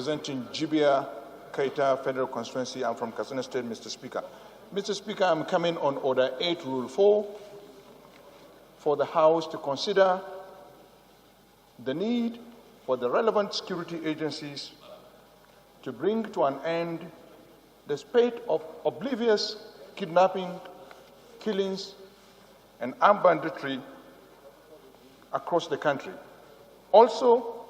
representing Jibia Kaita Federal Constituency. I'm from Katsina State, Mr. Speaker. Mr. Speaker, I'm coming on Order 8, Rule 4, for the House to consider the need for the relevant security agencies to bring to an end the spate of oblivious kidnapping, killings, and armed banditry across the country. Also,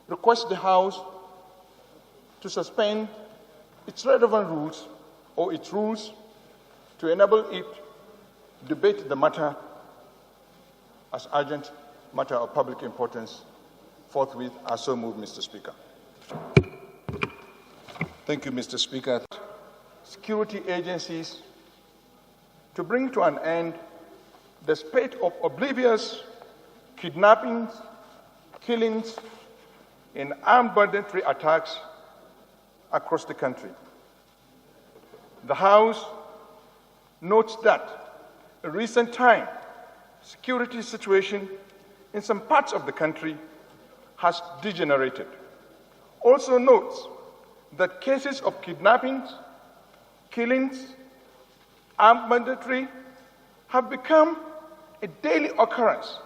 request the House to suspend its relevant rules or its rules to enable it to debate the matter as urgent matter of public importance. Forthwith, I so move, Mr. Speaker. Thank you, Mr. Speaker. Security agencies to bring to an end the spate of oblivious kidnappings, killings, and armed banditry attacks across the country. The House notes that in recent time, security situation in some parts of the country has degenerated. Also notes that cases of kidnappings, killings, armed banditry have become a daily occurrence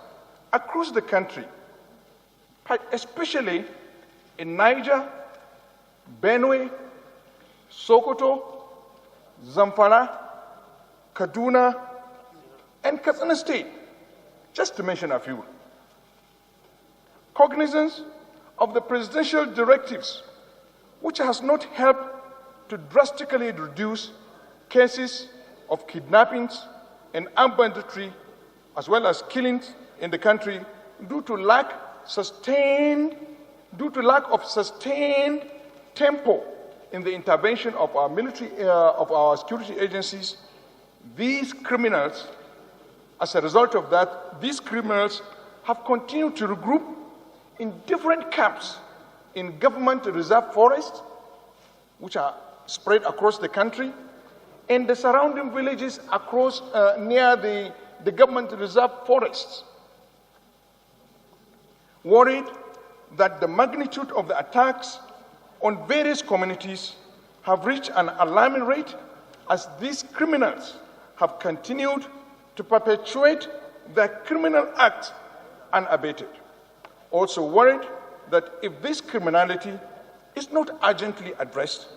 across the country, especially in Niger, Benue, Sokoto, Zamfara, Kaduna, and Katsina State, just to mention a few. Cognizance of the presidential directives, which has not helped to drastically reduce cases of kidnappings and armed banditry, as well as killings in the country, due to lack of sustained tempo in the intervention of our military, of our security agencies. These criminals, as a result of that, these criminals have continued to regroup in different camps in government reserve forests, which are spread across the country, and the surrounding villages across near the government reserve forests. Worried that the magnitude of the attacks on various communities have reached an alarming rate as these criminals have continued to perpetuate their criminal acts unabated. Also worried that if this criminality is not urgently addressed,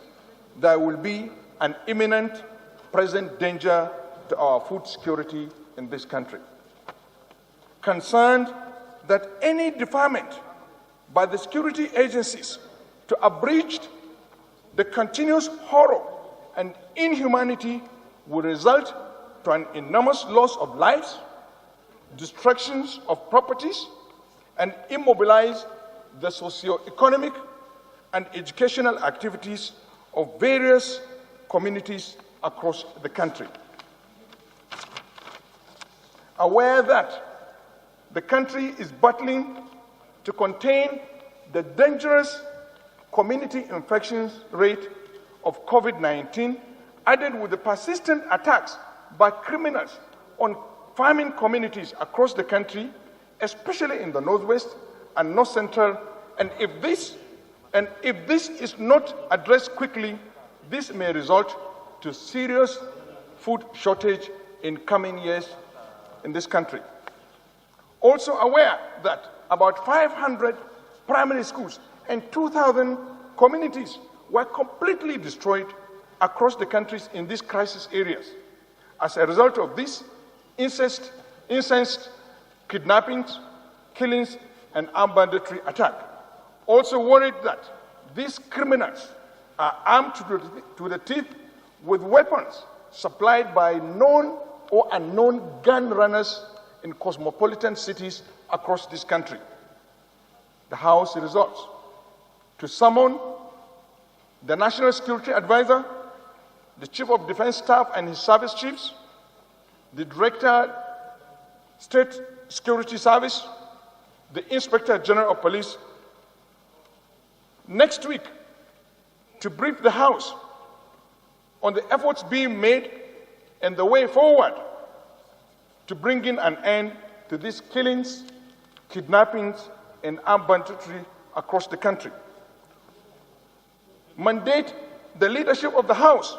there will be an imminent present danger to our food security in this country. Concerned that any deferment by the security agencies to abridge the continuous horror and inhumanity will result to an enormous loss of lives, destructions of properties, and immobilize the socio-economic and educational activities of various communities across the country. Aware that the country is battling to contain the dangerous community infection rate of COVID-19, added with the persistent attacks by criminals on farming communities across the country, especially in the Northwest and North Central, and if this is not addressed quickly, this may result to serious food shortage in coming years in this country. Also aware that about 500 primary schools and 2,000 communities were completely destroyed across the countries in these crisis areas as a result of this incest, kidnappings, killings, and armed banditry attack. Also worried that these criminals are armed to the teeth with weapons supplied by known or unknown gun runners in cosmopolitan cities across this country. The House resolves to summon the National Security Advisor, the Chief of Defense Staff and his service chiefs, the Director, State Security Service, the Inspector General of Police, next week to brief the House on the efforts being made and the way forward to bring in an end to these killings, kidnappings, and armed banditry across the country. mandate the leadership of the House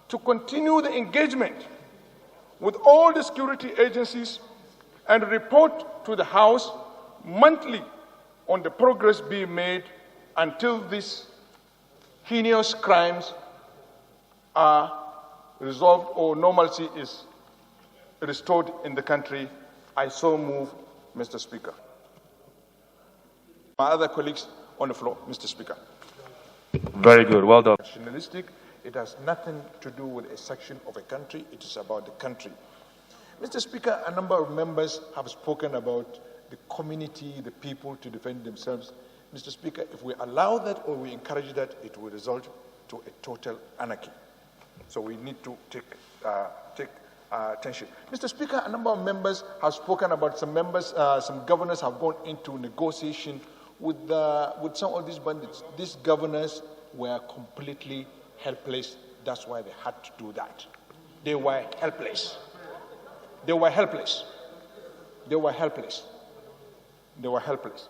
to continue the engagement with all the security agencies and report to the House monthly on the progress being made until these heinous crimes are resolved or normalcy is restored in the country. I so move, Mr. Speaker. My other colleagues on the floor, Mr. Speaker. Very good, well done. Nationalistic, it has nothing to do with a section of a country, it is about the country. Mr. Speaker, a number of members have spoken about the community, the people to defend themselves. Mr. Speaker, if we allow that or we encourage that, it will result to a total anarchy. So we need to take attention. Mr. Speaker, a number of members have spoken about some governors have gone into negotiation with some of these bandits. These governors were completely helpless. That's why they had to do that. They were helpless. They were helpless. They were helpless. They were helpless.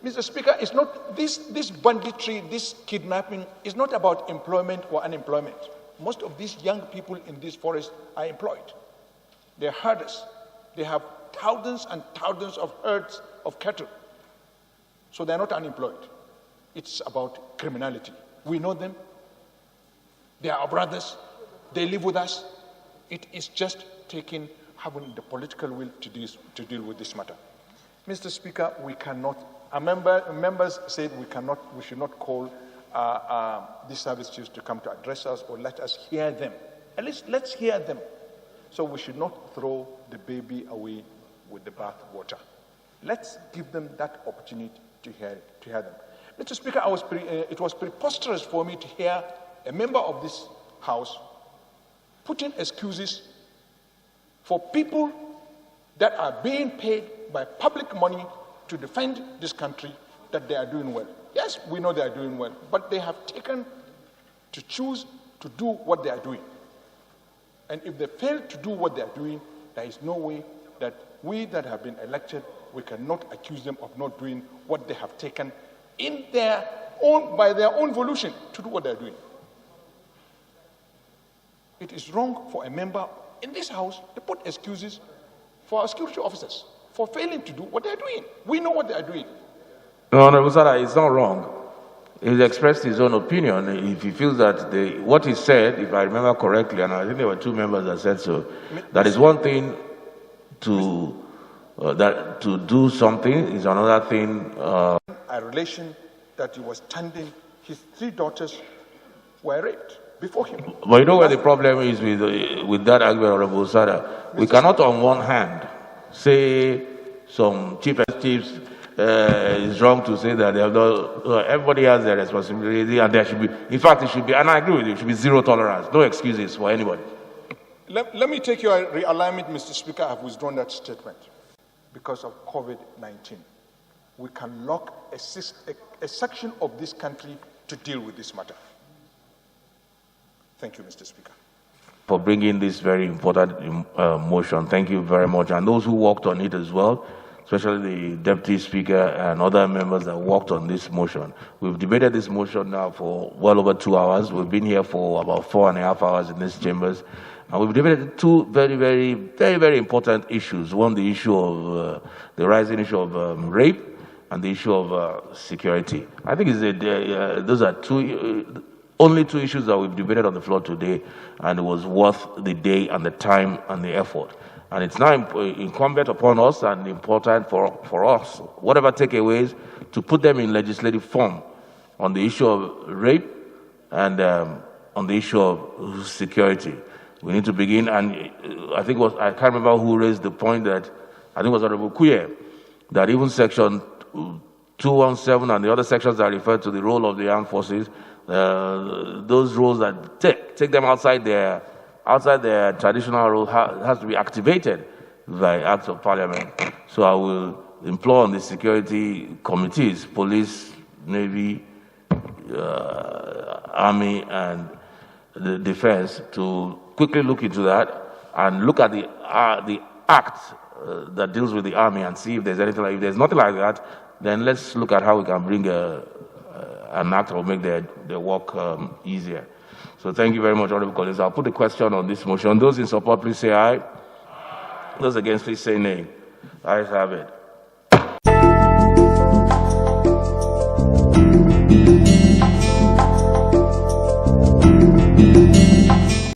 Mr. Speaker, it's not this banditry, this kidnapping is not about employment or unemployment. Most of these young people in this forest are employed. They're herders. They have thousands and thousands of herds of cattle. So they're not unemployed. It's about criminality. We know them. They are our brothers. They live with us. It is just having the political will to deal with this matter. Mr. Speaker, we cannot, members said we should not call these service chiefs to come to address us or let us hear them. At least let's hear them. So we should not throw the baby away with the bath water. Let's give them that opportunity to hear them. Mr. Speaker, it was preposterous for me to hear a member of this House putting excuses for people that are being paid by public money to defend this country, that they are doing well. Yes, we know they are doing well, but they have taken to choose to do what they are doing. And if they fail to do what they are doing, there is no way that we that have been elected, we cannot accuse them of not doing what they have taken by their own volition to do what they are doing. It is wrong for a member in this House to put excuses for our security officers for failing to do what they are doing. We know what they are doing. No, Hon Sada, it's not wrong. He's expressed his own opinion. If he feels that what he said, if I remember correctly, and I think there were two members that said so, that is one thing to do something, is another thing. A relation that he was tending, his 3 daughters were raped before him. But you know where the problem is with that argument, Hon Sada? We cannot on one hand say some chiefs is wrong to say that they have not, everybody has their responsibility, and there should be, in fact, it should be, and I agree with you, it should be zero tolerance, no excuses for anybody. Let me take your realignment, Mr. Speaker. I have withdrawn that statement because of COVID-19. We can lock a section of this country to deal with this matter. Thank you, Mr. Speaker. For bringing this very important motion. Thank you very much. And those who worked on it as well, especially the Deputy Speaker and other members that worked on this motion. We've debated this motion now for well over 2 hours. We've been here for about 4.5 hours in these chambers. And we've debated 2 very, very, very, very important issues. One, the issue of the rising issue of rape, and the issue of security. I think those are only 2 issues that we've debated on the floor today, and it was worth the day and the time and the effort. And it's now incumbent upon us and important for us, whatever takeaways, to put them in legislative form on the issue of rape and on the issue of security. We need to begin, and I can't remember who raised the point that, I think it was Honorable Kuye, that even Section 217 and the other sections that refer to the role of the armed forces, those roles that take them outside their traditional role has to be activated by acts of parliament. So I will implore on the security committees, police, navy, army, and the defense to quickly look into that and look at the act that deals with the army and see if there's anything like. If there's nothing like that, then let's look at how we can bring an act that will make their work easier. So thank you very much, honorable colleagues. I'll put the question on this motion. Those in support, please say aye. Those against, please say nay. Ayes have it.